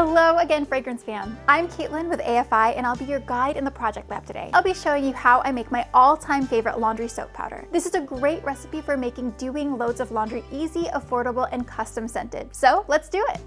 Hello again, Fragrance fam. I'm Caitlin with AFI and I'll be your guide in the project lab today. I'll be showing you how I make my all-time favorite laundry soap powder. This is a great recipe for making doing loads of laundry easy, affordable, and custom scented. So let's do it.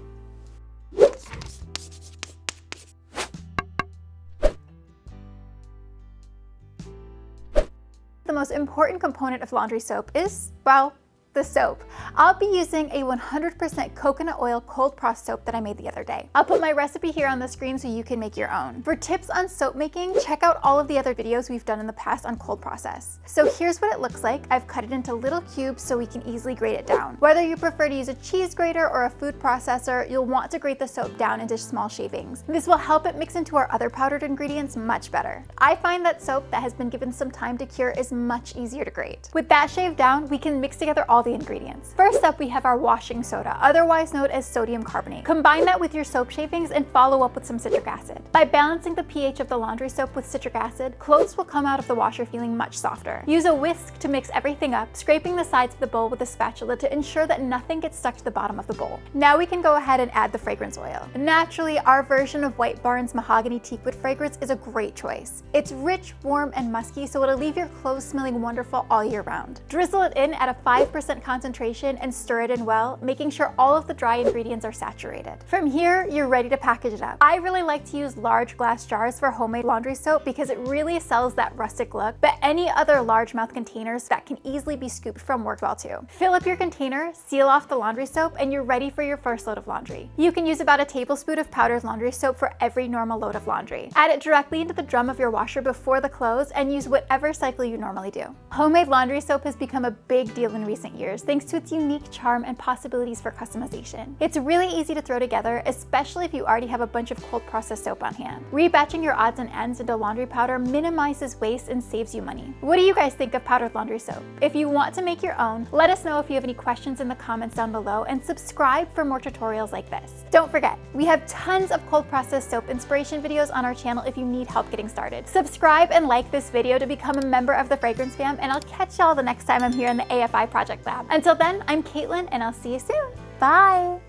The most important component of laundry soap is, well, the soap. I'll be using a 100% coconut oil cold pressed soap that I made the other day. I'll put my recipe here on the screen so you can make your own. For tips on soap making, check out all of the other videos we've done in the past on cold process. So here's what it looks like. I've cut it into little cubes so we can easily grate it down. Whether you prefer to use a cheese grater or a food processor, you'll want to grate the soap down into small shavings. This will help it mix into our other powdered ingredients much better. I find that soap that has been given some time to cure is much easier to grate. With that shaved down, we can mix together all the ingredients. First up, we have our washing soda, otherwise known as sodium carbonate. Combine that with your soap shavings and follow up with some citric acid. By balancing the pH of the laundry soap with citric acid, clothes will come out of the washer feeling much softer. Use a whisk to mix everything up, scraping the sides of the bowl with a spatula to ensure that nothing gets stuck to the bottom of the bowl. Now we can go ahead and add the fragrance oil. Naturally, our version of White Barn's Mahogany TeakWood fragrance is a great choice. It's rich, warm, and musky, so it'll leave your clothes smelling wonderful all year round. Drizzle it in at a 5% concentration and stir it in well, making sure all of the dry ingredients are saturated. From here, you're ready to package it up. I really like to use large glass jars for homemade laundry soap because it really sells that rustic look, but any other largemouth containers that can easily be scooped from work well too. Fill up your container, seal off the laundry soap, and you're ready for your first load of laundry. You can use about a tablespoon of powdered laundry soap for every normal load of laundry. Add it directly into the drum of your washer before the clothes and use whatever cycle you normally do. Homemade laundry soap has become a big deal in recent years thanks to its unique charm and possibilities for customization. It's really easy to throw together, especially if you already have a bunch of cold processed soap on hand. Rebatching your odds and ends into laundry powder minimizes waste and saves you money. What do you guys think of powdered laundry soap? If you want to make your own, let us know if you have any questions in the comments down below and subscribe for more tutorials like this. Don't forget, we have tons of cold processed soap inspiration videos on our channel if you need help getting started. Subscribe and like this video to become a member of the Fragrance Fam, and I'll catch y'all the next time I'm here in the AFI Project Lab. Until then, I'm Caitlin and I'll see you soon. Bye!